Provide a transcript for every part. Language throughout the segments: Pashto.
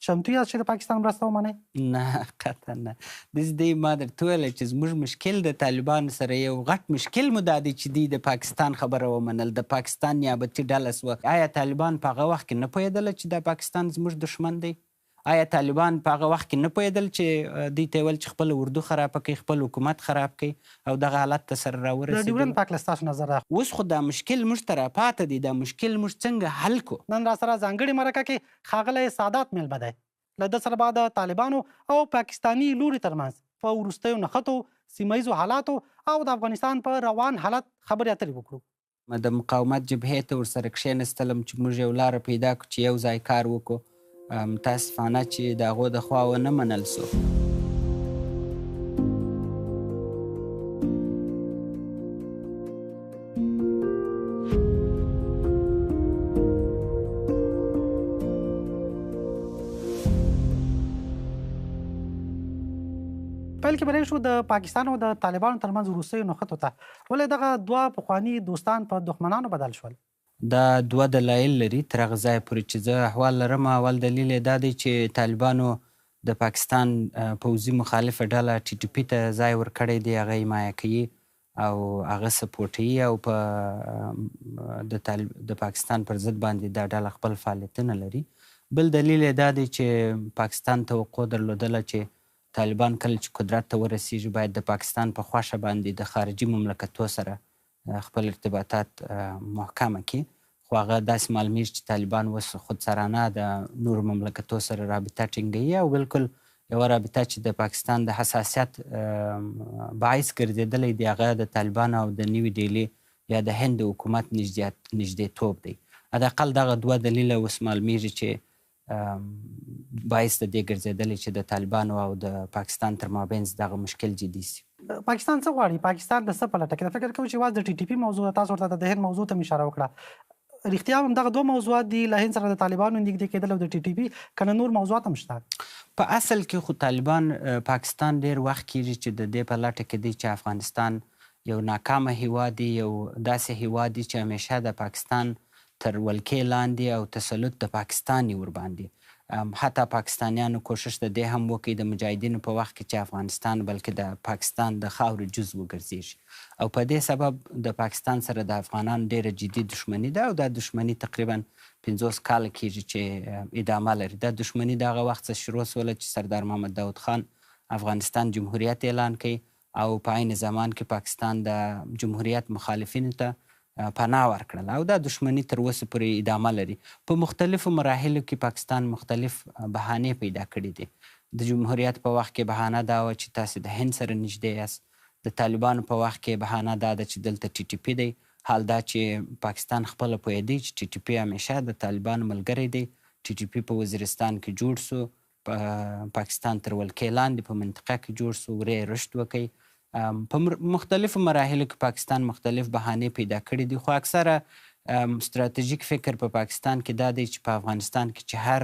چمتو یاست چې د پاکستان مرسته ومنئ؟ نه قطعا نه. داسې دی ما درته ویلی چې زموږ مشکل د طالبانو سره یو غټ مشکل مو دا دی چې دوی د پاکستان خبره ومنل، د پاکستان نیابتي ډله سوه. آیا طالبان په هغه وخت کې نه پوهېدله چې دا پاکستان زموږ دښمن دی؟ آیا طالبان په هغه وخت کې نه پوهېدل چې دوی ته یې ویل چې خپله اردو خرابه کوي، خپل حکومت خراب کوي او دغه حالت ته سره د راورسېدل؟ ډیورنډ پاک له ستاسو نظر اخلو. اوس خو دا مشکل موږ ته راپاته دی، دا مشکل موږ څنګه حل کړو؟ نن را سره ځانګړې مرکه کې ښاغلی سادات میلمه دی. له ده سره به د طالبانو او پاکستاني لوري ترمنځ په وروستیو نښتو، سیمه ییزو حالاتو او د افغانستان په روان حالت خبرې اترې وکړو. د مقاومت جبهې ته ورسره کښېنستلم چې موږ یو لاره پیدا کړو چې یو ځای کار وکړو. متاسفانه چې د هغو د خوا ونه منل سو. پیل کې به شو د پاکستان او د طالبانو ترمنځ وروستیو نښتو ته. ولې دغه دوه پخواني دوستان په دښمنانو بدل شول؟ دا دوه دلایل لري تر هغه ځایه پورې چې زه احوال لرم. اول دلیل یې دا دی چې طالبانو د پاکستان پوځي مخالفه ډله ټي ټي پي ته ځای ورکړی دی، هغه حمایه کوي او هغه سپورټوي او په د پاکستان پر ضد باندې دا ډله خپل فعالیتونه لري. بل دلیل یې دا دی چې پاکستان توقع درلودله چې طالبان کله چې قدرت ته ورسیږي باید د پاکستان په خوښه باندې د خارجي مملکتو سره خپل ارتباطات محکمه کړي، خو هغه داسې معلومیږي چې طالبان اوس خودسرانه د نورو مملکتو سره رابطه ټینګوي او بالکل یوه رابطه چې د پاکستان د حساسیت باعث ګرځېدلی دی هغه د طالبانو او د نوي ډیلي یا د هند د حکومت نږدېتوب دی. حداقل دغه دوه دلیله اوس معلومیږي چې باعث د دې ګرځېدلی چې د طالبانو او د پاکستان تر مابینځ دغه مشکل جدي سي. پاکستان څه غواړي؟ پاکستان د څه په لټه کې ده؟ فکر کوم چې یوازې د ټي ټي پي موضوع تاسو ورته د هند موضوع ته م اشاره وکړه. رښتیا هم دغه دوه موضوعات دي، له هند سره د طالبانو نږدې کېدل او د ټي ټي پي، که نه نور موضوعات هم شته؟ په اصل کې خو طالبان پاکستان ډېر وخت کېږي چې د دې په لټه کې دی چې افغانستان یو ناکامه هیواد دی، یو داسې هیواد دی چې همیشه د پاکستان تر ولکې لاندې او تسلط د پاکستان یې ورباندې. حتی پاکستانیانو کوشش د دې هم وکړي د مجاهدینو په وخت کې چې افغانستان بلکې د پاکستان د خاورې جز وګرځېږي او په دې سبب د پاکستان سره د افغانانو ډېره جدي دښمني ده او دا دښمني تقریبا 50 کاله کېږي چې ادامه لري. دا دښمني د هغه وخت څخه شروع سوله چې سردار محمد داود خان افغانستان جمهوریت اعلان کړي او په عین زمان کې پاکستان د جمهوریت مخالفینو ته پناه ورکړل او دا دښمني تر اوسه پورې ادامه لري. په مختلفو مراحلو کې پاکستان مختلف بهانې پیدا کړي دي. د جمهوریت په وخت کې بهانه دا وه چې تاسې د هند سره نږدې یاست. د طالبانو په وخت کې بهانه دا ده چې دلته ټي ټي پي دی. حال دا چې پاکستان خپله پوهېدی چې ټي ټي پي همیشه د طالبانو ملګری دی. ټي ټي پي په وزیرستان کې جوړ سو، پاکستان تر ولکې لاندې په منطقه کې جوړ سو، وری رشد وکړي. په مختلفو مراحلو کې پاکستان مختلف بهانې پیدا کړي دي، خو اکثره ستراتیژیک فکر په پاکستان کې دا دی چې په افغانستان کې چې هر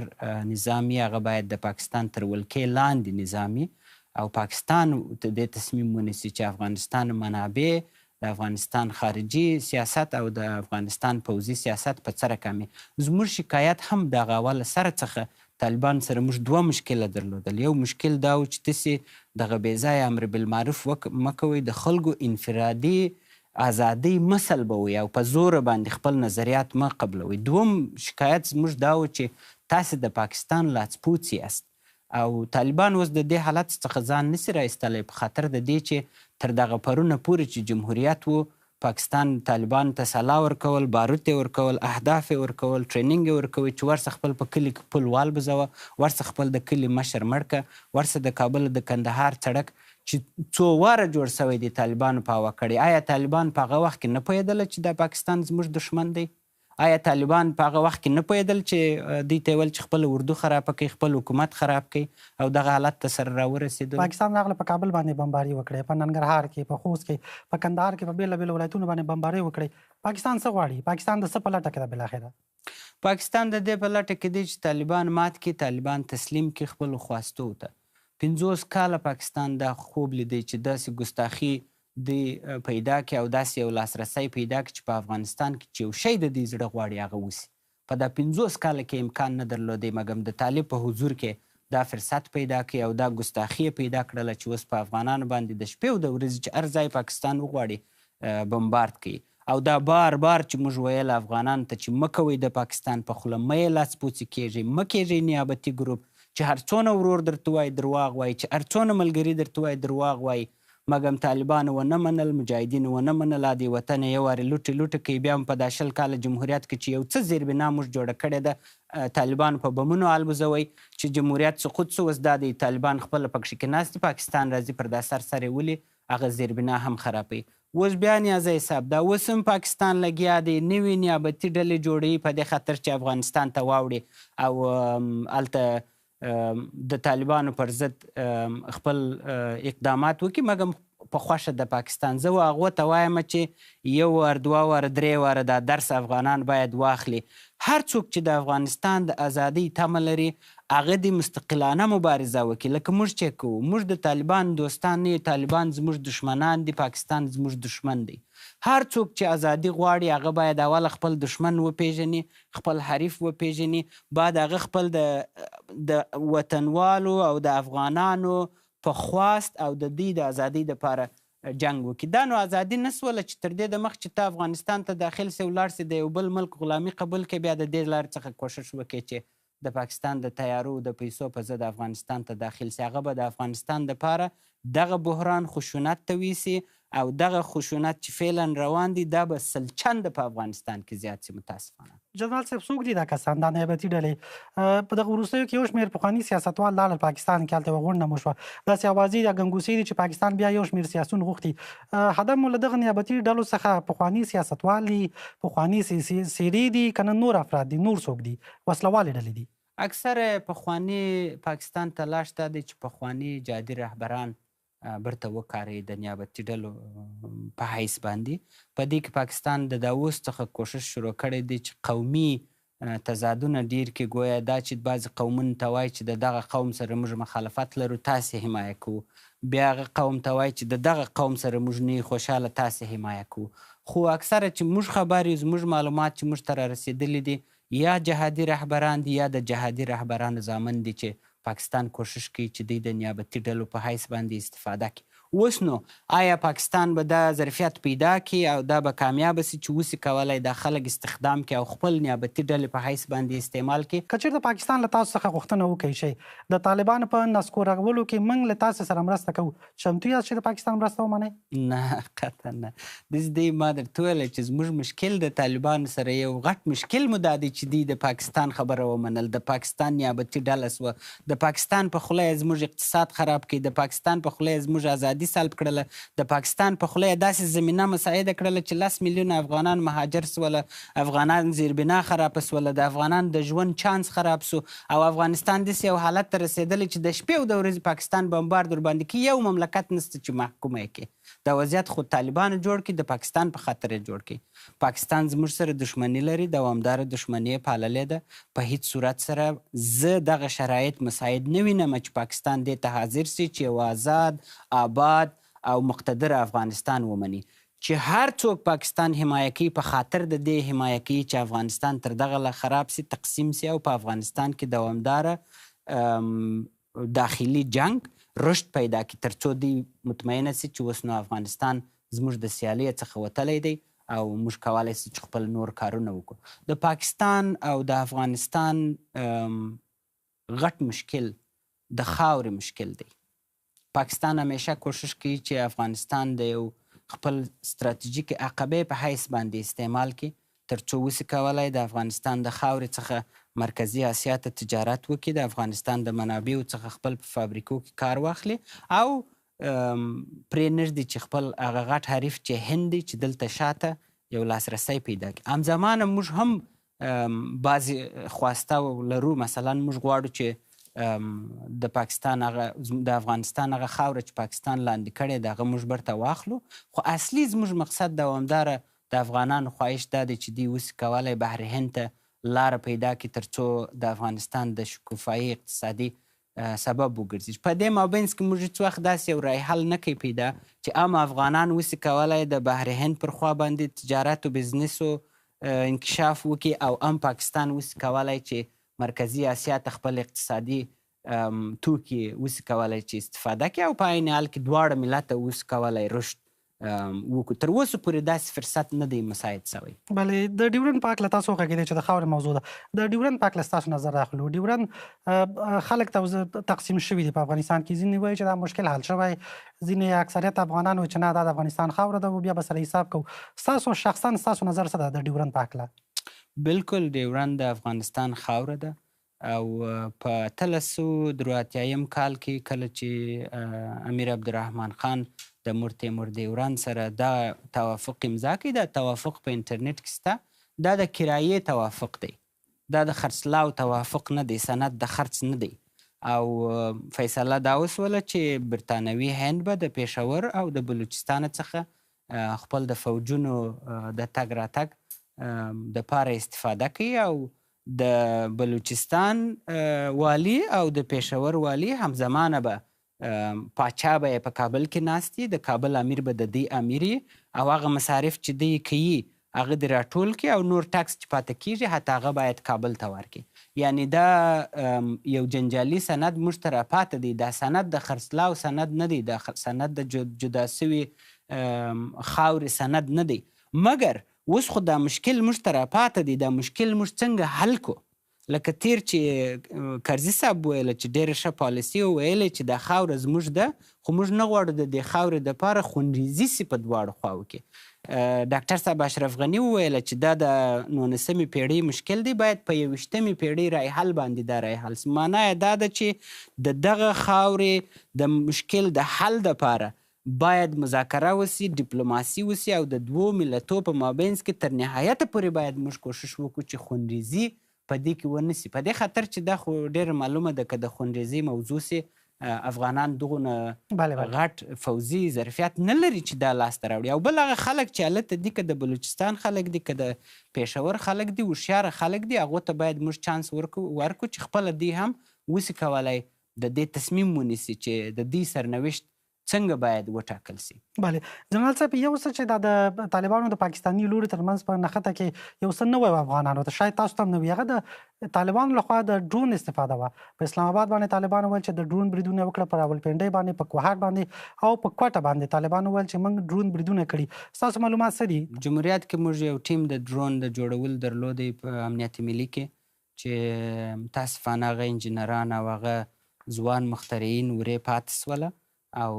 نظامي هغه باید د پاکستان تر ولکې لاندې نظامي او پاکستان د دې تصمیم ونیسي چې افغانستان منابع د افغانستان خارجي سیاست او د افغانستان پوځي سیاست په څه رقم. زموږ شکایت هم د هغه اوله سره څخه طالبان سره موږ دوه مشکله درلودل. یو مشکل دا و چې تاسې دغه بېځایه امر بالمعروف مه کوئ، د خلکو انفرادي ازادۍ مه سلبوئ او په زوره باندې خپل نظریات مه قبلوئ. دوم شکایت زموږ دا و چې تاسې د پاکستان لاسپوڅ یاست او طالبان اوس د دې حالت څخه ځان نسي رایستلی په خاطر د دې چې تر دغه پرونه پورې چې جمهوریت و پاکستان طالبان ته سلاح ورکول، باروت یې ورکول، اهداف یې ورکول، ټریننګ یې ورکوي چې ورڅه خپل په کلي کې پل والبزوه، ورڅه خپل د کلي مشر مړ کړه، ورڅه د کابل د کندهار سړک چې څو واره جوړ سوی دی طالبانو په هوا کړی. آیا طالبان په هغه وخت کې نه پوهېدله چې دا پاکستان زموږ دښمن دی؟ آیا طالبان په هغه وخت کې نه پوهېدل چې دوی ته یې ویل چې خپله اردو خرابه کوي، خپل حکومت خراب کوي او دغه حالت ته سره راورسېدل؟ پاکستان راغله په کابل باندې بمباري وکړې، په ننګرهار کې، په خوست کې، په کندهار کې، په بېلابېلو ولایتونو باندې بمباري وکړې. پاکستان څه غواړي؟ پاکستان د څه په لټه کې ده بالاخره؟ پاکستان د دې په لټه کې دی چې طالبان مات کړي، طالبان تسلیم کړي خپلو خواستو ته. 50 کاله پاکستان دا خوب لیدی چې داسې ګستاخي دی پیدا کړي او داسې یو لاسرسی پیدا کړي چې په افغانستان کې چې یو شی د دوی زړه غواړي هغه وسي. په دا 50 کاله کې امکان نه درلودی، مګم د طالب په حضور کې دا فرصت پیدا کړي او دا ګستاخي پیدا کړله چې اوس په افغانانو باندې د شپې او د ورځې چې هر ځای پاکستان وغواړي بمبارد کوي. او دا بار چې موږ ویل افغانانو ته چې مه کوئ د پاکستان په خوله مه یې لاس پوڅې کیږئ، مه کیږئ نیابتي ګروپ چې هر څونه ورور درته وایي درواغ وایي، چې هر څونه ملګري درته وایي درواغ وایي. مګم طالبانو ونه منل، مجاهدینو ونه منل، د وطن یې یو وارې لوټې کوي. بیا هم په دا 20 کاله جمهوریت کې چې یو څه زیربنا موږ جوړه کړې ده، طالبانو په بمونو البوزوئ چې جمهوریت سقوط سو. اوس دا دی طالبان خپله پکښې کېناستي، پاکستان راځي پر دا سر یې ولي هغه زیربنا هم خرابوي. اوس بیا نیازه حساب دا اوس هم پاکستان لګیا دی نوې نیابتي ډلې جوړوي په دې خاطر چې افغانستان ته واوړي او هلته د طالبانو پر ضد خپل اقدامات وکړي. مګم په خوښه د پاکستان زه هغو ته وایم چې 1 وار 2 وار 3 واره دا درس افغانان باید واخلي. هر څوک چې د افغانستان د ازادۍ تمه لري هغه د مستقلانه مبارزه وکړي لکه موږ چې کوو. موږ د طالبان دوستان نه یو، طالبان زموږ دشمنان دي، پاکستان زموږ دشمن دی. هر څوک چې ازادي غواړي هغه باید اول خپل دشمن وپیژني، خپل حریف وپیژني، بعد هغه خپل د وطنوالو او د افغانانو په خواست او د دوی د ازادۍ دپاره جنګ وکړي. دا نو ازادي نسوله چې تر دې د مخ چې ته افغانستان ته داخل سي ولاړ سي د یو بل ملک غلامي قبول کړي، بیا د دې لارې څخه کوښښ وکړي چې د پاکستان د تیارو د پیسو په ضد افغانستان ته داخل سي. هغه به د افغانستان دپاره دغه بحران خشونت ته ویسي او دغه خشونت چې فعلا روان دي دا به 100 چنده په افغانستان کې زیات سي. متاسفانه جنرال صاحب څوک دي دا کسان دا نیابتي ډلې؟ په دغه وروستیو کې یو شمېر پخواني سیاستوال لاړل پاکستان کې، هلته یوه غونډه مو شوه. داسې اوازې یا ګنګوسې دي چې پاکستان بیا یو شمېر سیاسون غوښتي. هدف مو له دغه نیابتي ډلو څخه پخواني سیاستوال دي، پخواني څېرې دي که نه نور افراد دي، نور څوک دي، وسلوالې ډلې دي؟ اکثر پخواني پاکستان ته لاش دا دی چې پخواني جهادي رهبران برته وکاري د نیابتي ډلو په حیث باندې. په دې کې پاکستان د دا اوس څخه کوښښ شروع کړی دی چې قومي تضادونه ډیر کې ګویا دا چې بعضې قومونو ته وایي چې د دغه قوم سره موږ مخالفت لرو تاسې حمایه کوو، بیا هغه قوم ته وایي چې د دغه قوم سره موږ نه خوشحاله تاسې حمایه کوو. خو اکثره چې موږ خبر یو، زموږ معلومات چې موږ ته رارسېدلي دي یا جهادي رهبران دي یا د جهادي رهبرانو زامن دي چې پاکستان کوښښ کوي چې دوی د نیابتي ډلو په حیث باندې استفاده کړي. اوس نو آیا پاکستان به دا ظرفیت پیدا کړي او دا به کامیابه سي چې اوسې کولی دا خلک استخدام کړي او خپل نیابتي ډلې په حیث باندې استعمال کړي؟ که چېرته پاکستان له تاسو څخه غوښتنه وکړي شي د طالبانو په نسکورولو کې موږ له تاسو سره مرسته کوو، چمتو یاست چې د پاکستان مرسته ومنئ؟ نه قطعا نه. داسې ما درته ویلی چې زموږ مشکل د طالبانو سره یو غټ مشکل مو دا دی چې دوی د پاکستان خبره ومنل، د پاکستان نیابتي ډله سوه، د پاکستان په خوله یې زموږ اقتصاد خراب کړي، د پاکستان په خوله یې زموږ ازادي سلب کړله، د پاکستان په خوله یې داسې زمینه مساعده کړله چې 10 میلیونه افغانان مهاجر سوله، افغانان زیربنا خرابه سوله، د افغانانو د ژوند چانس خراب سو او افغانستان داسې یو حالت ته رسېدلی چې د شپې او د ورځې پاکستان بمبارد ورباندې کوي، یو مملکت نسته چې محکومه یې کړي. دا وضعیت خو طالبانو جوړ کړي، د پاکستان په خاطر یې جوړ کړي. پاکستان زموږ سره دښمني لري، دوامداره دښمني یې پاللې ده. په هیڅ صورت سره زه دغه شرایط مساعد نه وینم چې پاکستان دې ته حاضر سي چې یو آزاد، آباد او مقتدر افغانستان ومني. چې هر څوک پاکستان حمایه کوي په خاطر د دې حمایه کوي چې افغانستان تر دغه لا خراب سي، تقسیم سي او په افغانستان کې دوامداره داخلي جنگ رشد پیدا کړي تر څو دوی مطمئنه سي چې اوس نو افغانستان زموږ د سیالۍ څخه وتلی دی او موږ کولی سو چې خپل نور کارونه وکړو. د پاکستان او د افغانستان غټ مشکل د خاورې مشکل دی. پاکستان همیشه کوښښ کوي چې افغانستان د یو خپل ستراتیژیک عقبې په حیث باندې استعمال کړي تر څو وسي کولی د افغانستان د خاورې څخه مرکزي اسیا ته تجارت وکړي، د افغانستان د منابعو څخه خپل په فابریکو کې کار واخلي او پرې نږدې چې خپل هغه غټ حریف چې هند دی چې دلته شاته یو لاسرسی پیدا کړي. همزمانه موږ هم بعضې خواسته لرو، مثلا موږ غواړو چې د پاکستان هغه د افغانستان هغه خاوره چې پاکستان لاندې کړې ده هغه موږ برته واخلو، خو اصلي زموږ مقصد دوامداره د افغانانو خواهش دا دی چې دوی اوس کولی بحر هند ته لاره پیدا کړي تر څو د افغانستان د شکوفایي اقتصادي سبب وګرځي. په دې مابینځ کې موږ هېڅ وخت داسې یو رای حل نه کوي پیدا چې عام افغانان اوسي کولی د بحر هند پر خوا باندې تجارت و بزنس و انکشاف وکړي او هم پاکستان وسي کولی چې مرکزي اسیا ته خپل اقتصادي توکي وسي کولی چې استفاده کړي او په عین حال کې دواړه ملته وسي کولی رشد وکړو. تر اوسه پورې داسې فرصت نه دی مساعد شوی. بلې د ډیورند په هکله تاسو وغږېدئ چې د خاورې موضوع ده. د ډیورند په هکله ستاسو نظر راخلو. ډیورند خلک ته تقسیم شوي دي په افغانستان کې. ځینې وایي چې دا مشکل حل شوی، ځینې اکثریت افغانان وایي چې نه دا د افغانستان خاوره ده او بیا به سره حساب کوو. ستاسو شخصا ستاسو نظر څه ده د ډیورند په هکله؟ بالکل ډیورند د افغانستان خاوره ده او په 1383 کال کې کله چې امیر عبدالرحمن خان د مور تیمور ډیورند سره دا توافق امضا کړي، دا توافق په انټرنیټ کې شته. دا د کرایې توافق دی، دا د خرڅلاو توافق نه دی، سند د خرڅ نه دی. او فیصله دا وسوله چې برطانوي هند به د پېښور او د بلوچستان څخه خپل د فوجونو د تګ راتګ دپاره استفاده کوي او د بلوچستان والي او د پېښور والي همزمانه به پاچا به یې په کابل کې ناست وي، د کابل امیر به د دې امیر او هغه مصارف چې دی کوي هغه دې راټول کړي او نور ټکس چې پاته کېږي حتی هغه باید کابل ته ورکړي. یعنې دا یو جنجالي سند موږ ته راپاته دی. دا سند د خرڅلاو سند نه دی، دا سند د جدا سوي خاورې سند نه دی. مګر اوس خو دا مشکل موږ ته راپاته دی. دا مشکل موږ څنګه حل کو؟ لکه تیر چې کرزي صاحب ویله چې ډېره ښه پالیسي وویلې چې دا خاوره زموږ ده، خو موږ نه غواړو د دې خاورې دپاره خونریزي سي په دواړو خواو کې. ډاکټر صاحب اشرف غني وویله چې دا د 19مې پیړۍ مشکل دی، باید په 21مې پیړۍ رای حل باندې دا رای حل سي. معنا یې دا ده چې د دغه خاورې د مشکل د حل دپاره باید مذاکره وسي، ډیپلوماسي وسي او د دوو ملتو په مابینځ کې تر نهایته پورې باید موږ کوشش وکړو چې خونریزي په دې کې ونه سي. په دې خاطر چې دا خو ډېره معلومه ده که د خونریزي موضوع سي افغانان دغونه غټ فوزي ظرفیت نه لري چې دا لاسته راوړي. او بل هغه خلک چې هلته دي، که د بلوچستان خلک دي، که د پېښور خلک دي، هوښیاره خلک دي، هغو ته باید موږ چانس ورکړو چې خپله دوی هم وسي کولی د دې تصمیم ونیسي چې د دوی سرنوشت څنګه باید وټاکل سي. بله جنرال صاحب، یو څه چې دا د طالبانو د پاکستاني لوري ترمنځ په نښته کې یو څه نه وی افغانانو ته، شاید تاسو ته هم نه وي، هغه د طالبانو لخوا د ډرون استفاده وه. په اسلام آباد باندې طالبانو ویل چې د ډرون بریدونه وکړه، په راولپنډۍ باندې، په کوهاټ باندې او په کوټه باندې طالبانو ویل چې موږ ډرون بریدونه کړي. ستاسو معلومات څه دي؟ جمهوریت کې موږ یو ټیم د ډرون د جوړول درلودی په امنیت ملي کې، چې متاسفانه هغه انجینران او هغه ځوان مخترعین ورې پاتې سوله او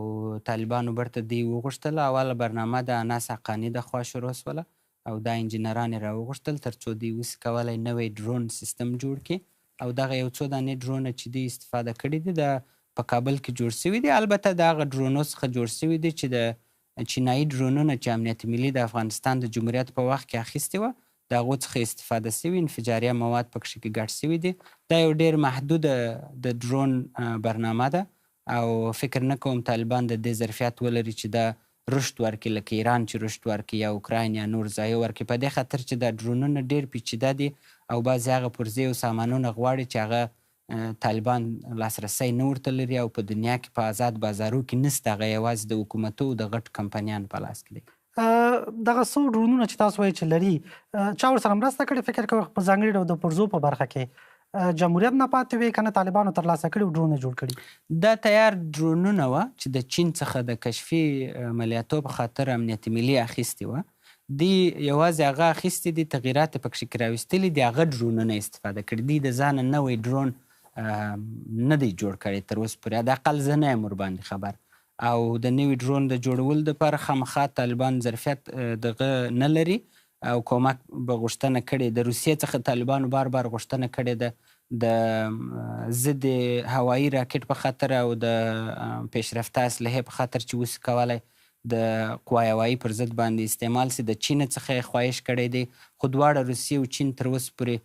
طالبانو برته دی وغوښتله. اوله برنامه د اناس حقاني د خوا شروع سوله او دا انجینران یې راوغوښتل تر څو دوی وسي کولی نوی ډرون سیستم جوړ کړي. او دغه یو څو دانې ډرونه چې دوی استفاده کړي دي د په کابل کې جوړ سوي دي. البته د هغه ډرونو څخه جوړ سوي دي چې د چینایي ډرونونه چې امنیت ملي د افغانستان د جمهوریت په وخت کې اخیستې وه، د هغو څخه استفاده سوي، انفجاریه مواد پکښې کې ګډ سوي دي. دا یو ډېر محدوده د ډرون برنامه ده او فکر نه کوم طالبان د دې ظرفیت ولري چې دا رشد ورکړي لکه ایران چې رشد ورکړي یا اوکراین یا نور ځایو ورکړي. په دې خاطر چې دا ډرونونه ډېر پیچیده دي او بعضې هغه پرزې او سامانونه غواړي چې هغه طالبان لاسرسی نه ورته لري او په دنیا کې په آزاد بازارو کې نسته. هغه یوازې د حکومتو د غټ کمپنیانو په لاس کې دی. دغه څو ډرونونه چې تاسو وایي چې لري، چا ورسره مرسته کړې؟ فکر کوم په ځانګړي ډول د پرزو په برخه کې جمهوریت نه پاتې وي، که نه طالبانو ترلاسه کړي او ډرونه جوړ کړي؟ دا تیار ډرونونه وه چې د چین څخه د کشفي عملیاتو په خاطر امنیت ملي اخیستې وه. دوی یوازې هغه اخیستې دي، تغییرات یې پکښې کې راویستلي دي، هغه ډرونونه استفاده کړي. دوی د ځانه نوی ډرون نه دی جوړ کړی تر اوسه پورې، حداقل زه نه یم ورباندې خبر. او د نوي ډرون د جوړولو دپاره خامخا طالبان ظرفیت دغه نه لري او کومک به غوښتنه کړې. د روسیې څخه طالبانو بار بار غوښتنه کړې ده د ضد هوایي راکټ په خاطر او د پیشرفته اسلحې په خاطر چې وسي کولی د قوای هوایي پر ضد باندې استعمال سي. د چین څخه یې خواهش کړی دی، خو دواړه روسیې او چین تر اوسه پورې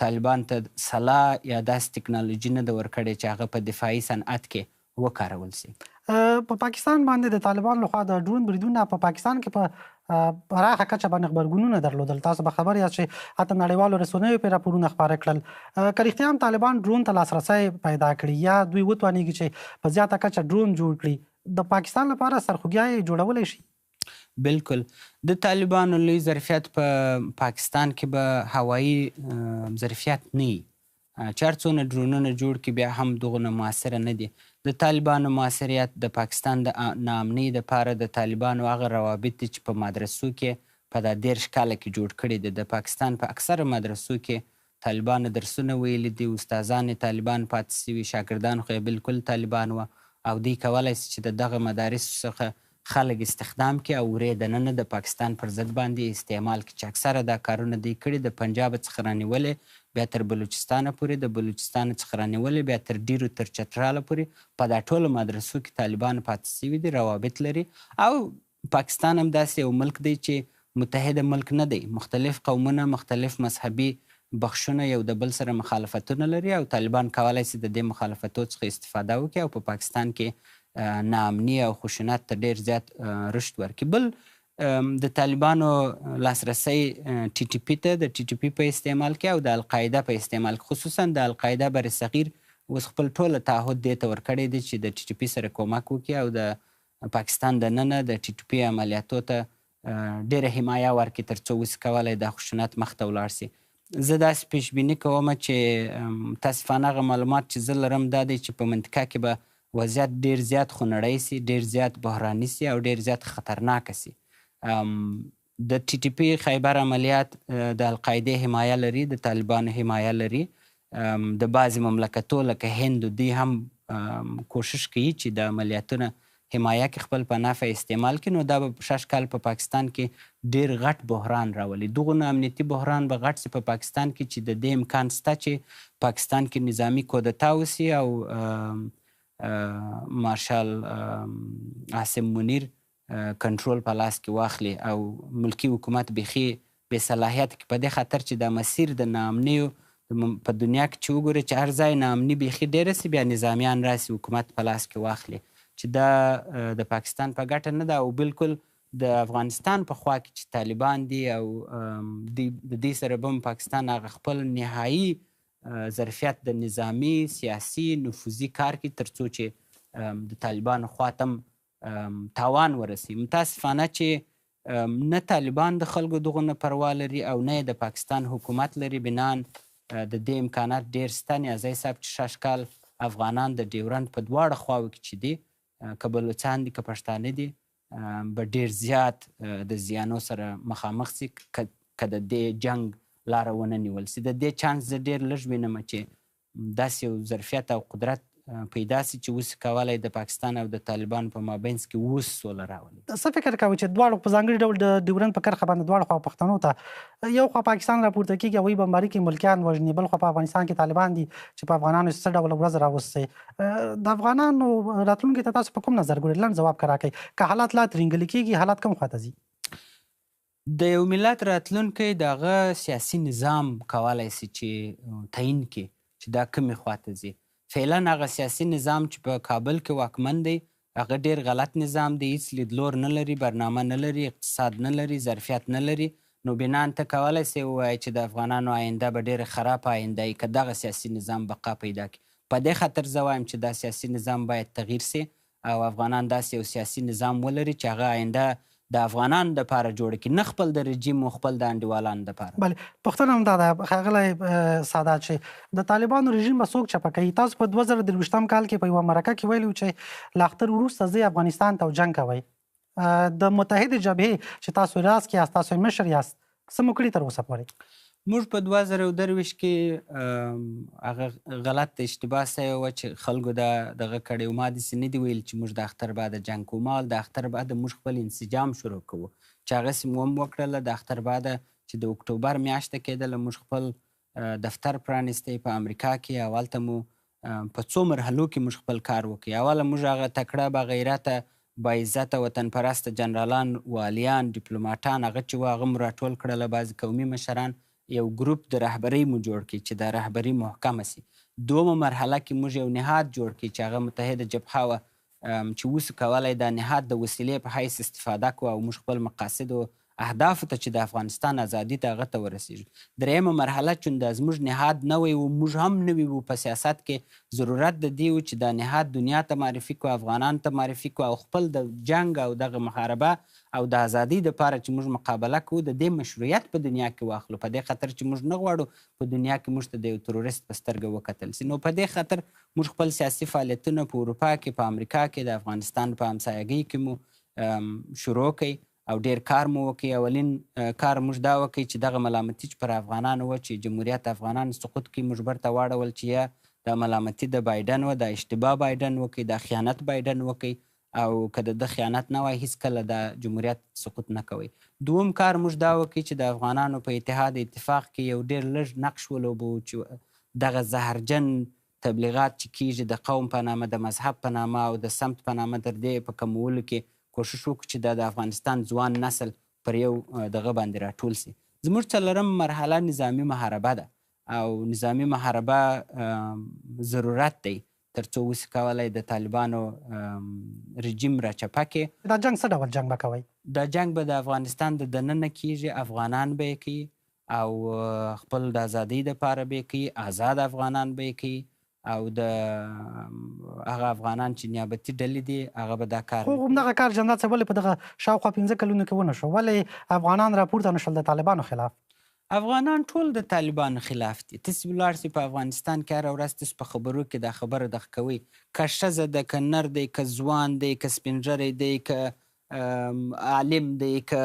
طالبان ته سلاح یا داسې ټکنالوژي نه ده ورکړې چې هغه په دفاعي صنعت کې وکارول سي. په پاکستان باندې د طالبان لخوا د ډرون بریدونه په پاکستان کې په پراخه کچه باندې غبرګونونه درلودل. تاسو به خبر یاست چې حتی نړیوالو رسنیو پرې راپورونه خپاره کړل. که رښتیا هم طالبان ډرون ته لاسرسی پیدا کړي یا دوی وتوانېږي چې په زیاته کچه ډرون جوړ کړي، د پاکستان لپاره سرخوږی یې جوړولی شي؟ بالکل د طالبانو لوی ظرفیت په پاکستان کې به هوایي ظرفیت نه وي. چې هر څونه ډرونونه جوړ کړي بیا هم دغونه موثره نه دي. د طالبانو موثریت د پاکستان د ناامنۍ دپاره د طالبانو هغه روابط دي چې په مدرسو کې په دا 30 کاله کې جوړ کړي دي. د پاکستان په اکثره مدرسو کې طالبانو درسونه ویلي دي، استادان یې طالبان پاتې سوي، شاګردان خو یې بالکل طالبان وه او دوی کولی سي چې د دغه مدارسو څخه خلک استخدام کړي او ورې دننه د پاکستان پر ضد باندې استعمال کړي، چې اکثره دا کارونه دوی کړي. د پنجاب څخه رانیولې بیا تر بلوچستانه پورې، د بلوچستان څخه رانیولې بیا تر ډیرو تر چتراله پورې په دا ټولو مدرسو کې طالبان پاتې سوي دي، روابط لري. او پاکستان هم داسې یو ملک دی چې متحده ملک نه دی، مختلف قومونه، مختلف مذهبي بخشونه یو د بل سره مخالفتونه لري او طالبان کولی سي د دې مخالفتو څخه استفاده وکړي او په پاکستان کې ناامني او خشونت ته ډېر زیات رشد ورکړي. بل د طالبانو لاسرسی ټي ټي پي ته، د ټي ټي پي په استعمال کې او د القاعده په استعمال کې، خصوصا د القاعده بر صغیر اوس خپل ټوله تعهد دې ته ورکړی دی چې د ټي ټي پي سره کومک وکړي او د پاکستان دننه د ټي ټي پي عملیاتو ته ډېره حمایه ورکړي تر څو وسي کولی دا خشونت مخ ته ولاړ سي. زه داسې پیشبیني کوم چې متاسفانه هغه معلومات چې زه لرم دا دی چې په منطقه کې به وضعیت ډېر زیات خونړی سي، ډېر زیات بحراني سي او ډېر زیات خطرناکه سي. د ټي ټي پي خیبر عملیات د القاعدې حمایه لري، د طالبانو حمایه لري. د بعضې مملکتو لکه هند دوی هم کوشش کوي چې د عملیاتونه حمایه کې خپل په نفع استعمال کړي، نو دا به په 6 کال په پاکستان کې ډېر غټ بحران راولي. دغونه امنیتي بحران به غټ سي په پاکستان کې چې د دې امکان شته چې پاکستان کې نظامي کودتا وسي او مارشال عاصم منیر کنټرول په لاس کې واخلي او ملکي حکومت بیخي بې صلاحیت کې په دې خاطر چې د مسیر د ناامنیو په دنیا کې چې وګورئ چې هر ځای ناامني بیخي ډېره سي، بیا نظامیان راسي حکومت په لاس کې واخلي، چې دا د پاکستان په ګټه نه ده. او بالکل د افغانستان په خوا کې چې طالبان دي او د دې سره به هم پاکستان هغه خپل نهایي ظرفیت د نظامی، سیاسي، نفوذي کار کې تر څو چې د طالبانو خواته هم تاوان ورسي. متاسفانه چې نه طالبان د خلکو دغونه پروا لري او نه د پاکستان حکومت لري. بنان د دې امکانات ډېر شته. نیازی صاحب چې 6 کال افغانان د ډیورند په دواړه خواو کې چې دي، که بلوچان دي که پښتانه دي، به ډېر زیات د زیانو سره مخامخ سي که د دې جنګ لاره ونه نیول سي. د دې چانس زه ډېر لږ وینم چې داسې یو ظرفیت او قدرت پیدا سي چې وسي کولی د پاکستان او د طالبانو په مابینځ کې اوس سوله راولي. څه فکر کوئ چې دواړو په ځانګړي ډول د ډیورند په کرښه باندې دواړو خوا پښتنو ته یو خوا پاکستان راپورته کېږي، هغوی بمباري کوي، ملکیان وژني، بل خوا په افغانستان کې طالبان دي چې په افغانانو څه ډول ورځ راوستئ. د افغانانو راتلونکي ته تاسو په کوم نظر ګورئ؟ لنډ ځواب که راکړئ. که حالات لا ترینګلي کېږي، حالات کوم خواته ځي؟ د یو ملت راتلونکی د هغه سیاسي نظام کولی سي چې تعیین کړي چې دا کومې خواته ځي. فعلا هغه سیاسي نظام چې په کابل کې واکمن دی هغه ډېر غلط نظام دی، هیڅ لیدلور نه لري، برنامه نه لري، اقتصاد نه لري، ظرفیت نه لري. نو بنان ته کولی سي ووایي چې د افغانانو آینده به ډېره خراب آینده وي که دغه سیاسي نظام بقا پیدا کړي. په دې خاطر زه وایم چې دا سیاسي نظام باید تغییر سي او افغانان داسې یو سیاسي نظام ولري چې هغه آینده د افغانانو دپاره جوړه کړي، نه خپل د رژیم او خپل د انډیوالانو دپاره. بلې پوښتنه هم دا ده ښاغلی سادات چې د طالبانو رژیم به څوک چپه کوي؟ تاسو په 2023 کال کې په یوه مرکه کې ویلي چې له اختر وروسته ځئ افغانستان ته جنګ کوئ. د متحدې جبهې چې تاسو راس کې یاست، تاسو مشر یاست، څه مو کړي تر اوسه پورې؟ موږ په 2023 کې هغه غلط اشتباه سوی وه چې خلکو دغه کړی و. ما داسې نه دي ویل چې موږ د اختر بعده جنګ کوو. ما د اختر بعده موږ خپل انسجام شروع کوو چې هغسې مو هم وکړله. د اختر بعده چې د اکتوبر میاشته کېدله موږ خپل دفتر پرانیستی په امریکا کې او هلته مو په څو مرحلو کې موږ خپل کار وکړي. اوله موږ هغه تکړه باغیرته باعزته وطن پرسته جنرالان، والیان، ډیپلوماټان هغه چې وه هغه مو راټول کړله، بعضې قومي مشران، یو ګروپ د رهبرۍ مو جوړ کړي چې دا رهبري محکمه سي. دومه مرحله کې موږ یو نهاد جوړ کړي چې هغه متحده جبهه وه چې اوس کولی دا نهاد د وسیلې په حیث استفاده کړو او موږ خپل مقاصدو اهدافو ته چې د افغانستان ازادي ته هغه ته ورسېږو. درېیمه مرحله چې دا زموږ نهاد نوی و، موږ هم نوي وو په سیاست کې، ضرورت د دې و چې دا نهاد دنیا ته معرفي کړو، افغانانو ته معرفي کړو او خپل د جنګ او دغه محاربه او د ازادۍ دپاره چې موږ مقابله کوو د دې مشروعیت په دنیا کې واخلو، په دې خاطر چې موږ نه غواړو په دنیا کې موږ ته د یو تروریست په سترګه وکتل سي. نو په دې خاطر موږ خپل سیاسي فعالیتونه په اروپا کې، په امریکا کې، د افغانستان په همسایګۍ کې مو شروع کړئ او ډیر کار مو وکړي. اولین کار موږ دا وکړي چې دغه ملامتي چې پر افغانانو وه چې جمهوریت افغانان سقوط کوي، موږ برته واړول چې یا دا ملامتي د بایډن وه، دا اشتباه بایډن وکړي، دا خیانت بایډن وکړي، او که د ده خیانت نه وای هیڅکله دا جمهوریت سقوط نه کوي. دوم کار موږ دا وکړي چې د افغانانو په اتحاد اتفاق کې یو ډیر لږ نقش ولوبو چې دغه زهرجن تبلیغات چې کیږي د قوم په نامه، د مذهب په نامه او د سمت په نامه، تر دې په کمولو کې کوشش وکړو چې د افغانستان ځوان نسل پر یو دغه باندې راټول سي. زموږ څلورم مرحله نظامي محاربه ده او نظامي محاربه ضرورت دی تر څو وسي کولی د طالبانو رژیم راچپه کړي. دا جنګ څه ډول جنګ به کوئ؟ دا جنګ به د افغانستان د دننه کیږي، افغانان به یې کوي او خپل د ازادۍ دپاره به یې کوي، آزاد افغانان به یې کوي او د هغه افغانان چې نیابتي ډلې دي هغه به دا کار خو همدغه کار جنرال صاحب ولې په دغه شاوخوا 15 کلونو کې ونه شو؟ ولې افغانان راپورته نه شول د طالبانو خلاف؟ افغانان ټول د طالبانو خلاف دي. تاسې ولاړ سئ په افغانستان کې هره ورځ تاسو په خبرو کې دا خبره دغه کوئ، که ښځه ده، که نر دی، که ځوان دی، که سپین ږیری دی، که عالم دی، که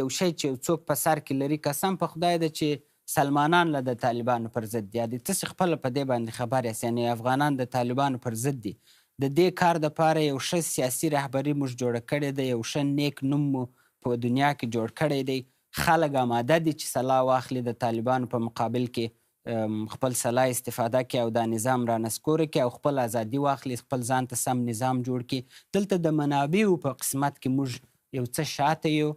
یو شی چې یو څوک په سر کې لري، قسم په خدای ده چې سلمانان له د طالبانو پر ضد دي. تاسې خپله په دې باندې خبر یاست، یعنې افغانان د طالبانو پر ضد دي. د دې کار دپاره یو ښه سیاسي رهبري موږ جوړه کړې ده، یو ښه نیک نوم مو په دنیا کې جوړ کړی دی. خلک آماده دي چې سلا واخلي د طالبانو په مقابل کې خپل سلا استفاده کړي او دا نظام را نسکوره کړي او خپل ازادي واخلي، خپل ځان ته سم نظام جوړ کړي. دلته د منابعو په قسمت کې موږ یو څه شاته یو،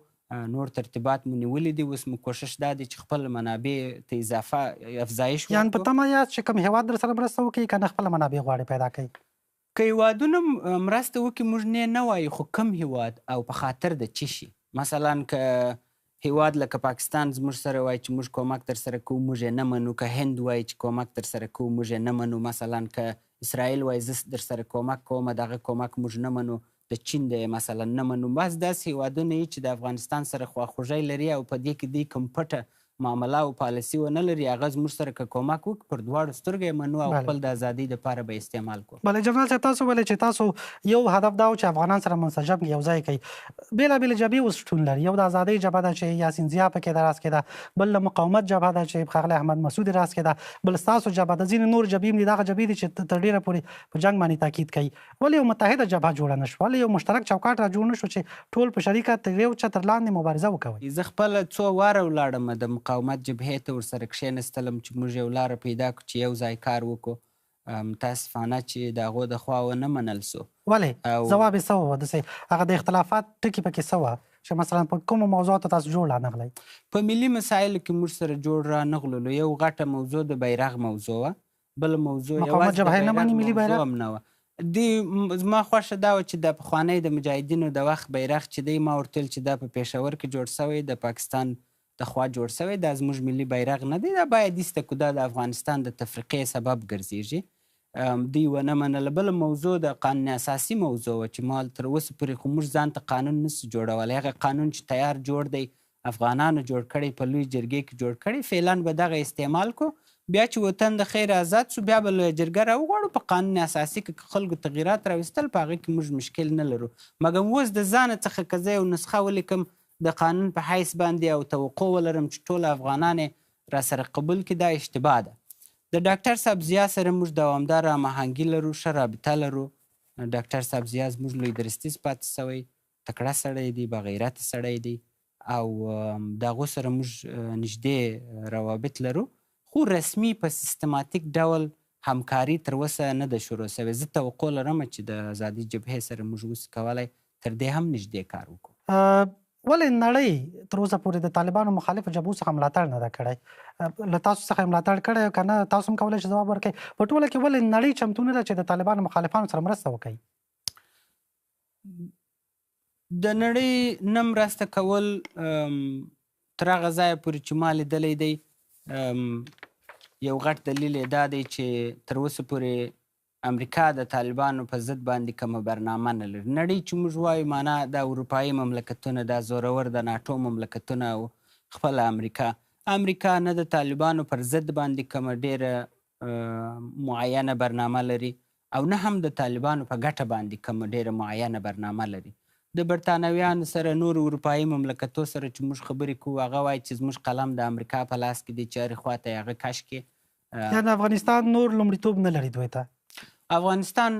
نور ترتیبات مو نیولي دي. اوس مو کوشش دا دی چې خپل منابع ته اضافه افزایش وکړو. یعنې په تمه یاست چې کوم هېواد در سره مرسته وکړي، که نه خپله منابع غواړي پیدا کوي؟ که هېوادونه مرسته وکړي موږ نه وایو، خو کوم هېواد او په خاطر د څه شي؟ مثلا که هېواد لکه پاکستان زموږ سره وایي چې موږ کومک در سره کوو، موږ یې نه منو. که هند وایي چې کومک در سره کوو، موږ یې نه منو. مثلا که اسرائیل وایي زه در سره کومک کوم، دغه کومک موږ نه منو. د چین دی مثلا نه منو. بس داسې هېوادونه یي چې د افغانستان سره خواخوږی لري او په دې کې دوی کوم پټه معامله او پالیسي ونه لري، هغه زموږ سره که کومک وکړي پر دواړو سترګو یې منو او خپل د ازادۍ دپاره به استعمال کړو. بله جنرال صاحب، تاسو ویلې چې تاسو یو هدف دا و چې افغانان سره منسجم یو ځای کوي. بېلابېلې جبهې اوس شتون لري. یو د ازادۍ جبهه ده چې یاسین ضیا پکې ده راس کې ده، بل د مقاومت جبهه ده چې ښاغلی احمد مسعود راس کې ده، بل ستاسو جبهه ده. ځینې نور جبهې هم دي، دغه جبهې دي چې تر ډېره پورې په جنګ باندې تاکید کوي. ولې یو متحده جبهه جوړه نه شوه؟ ولې یو مشترک چوکاټ را جوړ نه شو چې ټول په شریکه تر یو چتر لاندې مبارزه وکوئ؟ زه خپله څو واره ولاړم د مقاومت جبهې ته، ورسره کښېنستلم چې موږ یو لاره پیدا کړو چې یو ځای کار وکړو. متاسفانه چې د هغو د خوا ونه منل سو. ولې؟ ځواب یې څه و؟ داسې هغه د اختلافات ټکي پکې څه وه چې مثلا په کومو موضوعاتو تاسو جوړ رانغلی؟ په ملي مسایلو کې موږ سره جوړ رانغللو. یو غټه موضوع د بیرغ موضوع وه، بل موضوع مقاومت جبهې نه مني ملي بیرغ هم نه وه. زما خوښه دا وه چې د پخوانۍ د مجاهدینو د وخت بیرغ چې دی، ما ورته ویل چې دا په پېښور کې جوړ سوی، د پاکستان د خوا جوړ سوی، دا زموږ ملي بیرغ نه دی، دا باید ایسته کړو، دا د افغانستان د تفرقې سبب ګرځېږي. دوی ونه منله. بله موضوع د قانون اساسي موضوع وه چې ما تر اوسه پورې خو موږ ځان ته قانون نسو جوړولی. هغه قانون چې تیار جوړ دی، افغانانو جوړ کړی، په لوی جرګې کې جوړ کړی، فعلا به دغه استعمال کو. بیا چې وطن د خیر آزاد سو، بیا به لویه جرګه راوغواړو. په قانون اساسي کې که خلکو تغیرات راوستل، په هغه کې موږ مشکل نه لرو. مګر اوس د ځانه څخه که زه یو نسخه ولیکم د قانون په حیث باندې او توقع ولرم چې ټول افغانان یې را سره قبول کړي، دا اشتباه ده. د ډاکټر صاحب ضیا سره موږ دوامداره هماهنګي لرو، ښه رابطه لرو. ډاکټر صاحب ضیا زموږ لوی درستیز پاتې سوی، تکړه سړی دی، باغیرته سړی دی او د هغو سره موږ نږدې روابط لرو. خو رسمي په سیستماتیک ډول همکاري تر اوسه نه ده شروع سوې. زه توقع لرم چې د ازادي جبهې سره موږ اوس کولی تر دې هم نږدې کار وکړو. ولې نړۍ تر اوسه پورې د طالبانو مخالفو جبهو څخه ملاتړ نه ده کړی؟ له تاسو څخه یې ملاتړ کړی او که نه تاسو هم کولی شئ ځواب ورکړئ. په ټوله کې ولې نړۍ چمتو نه ده چې د طالبانو مخالفانو سره مرسته وکړي؟ د نړۍ نه مرسته کول تر هغه ځایه پورې چې ما لیدلی دی یو غټ دلیل یې دا دی چې تر اوسه پورې امریکا د طالبانو په ضد باندې کومه برنامه نه لري. نړۍ چې موږ وایو معنا د اروپایي مملکتونه، دا زورور د ناټو مملکتونه او خپله امریکا نه د طالبانو پر ضد باندې کومه ډېره معینه برنامه لري او نه هم د طالبانو په ګټه باندې کومه ډېره معینه برنامه لري. د برتانویانو سره نور اروپایي مملکتو سره چې موږ خبرې کوو هغه وایي چې زموږ قلم د امریکا په لاس کې دی چې هرې خوا ته یې هغه کش کړي. یعنې افغانستان نور لومړیتوب نه لري دوی ته. افغانستان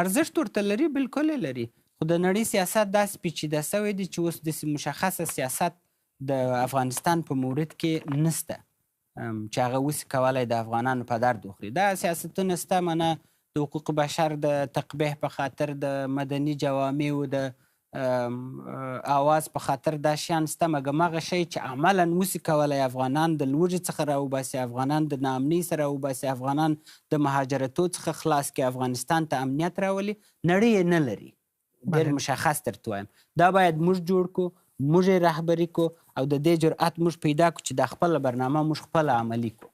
ارزښت ورته لري، بالکل یې لري، خو د نړۍ سیاست داسې پیچیده سوی دی چې اوس داسې مشخصه سیاست د افغانستان په مورد کې نسته چې هغه اوس کولی د افغانانو په درد وخوري. دا سیاستونه شته، منه د حقوق بشر د تقبیح په خاطر، د مدني جوامعو د آواز په خاطر دا شیان شته، مګم هغه شی چې عملا نوسي کولی افغانان د لوږې څخه راوباسي، افغانان د ناامنۍ څخه راوباسي، افغانان د مهاجرتو څخه خلاص کړي، افغانستان ته امنیت راولي، نړۍ یې نه لري. ډېر مشخص درته وایم دا باید موږ جوړ کړو، موږ یې رهبري کړو او د دې جرأت موږ پیدا کړو چې دا خپله برنامه موږ خپله عملي کړو.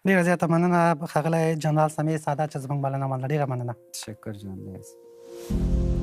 ډېره زیاته مننه ښاغلی جنرال سمیع سادات چې زموږ بلنه منله. ډېره مننه. تشکر ژوندی اوسې.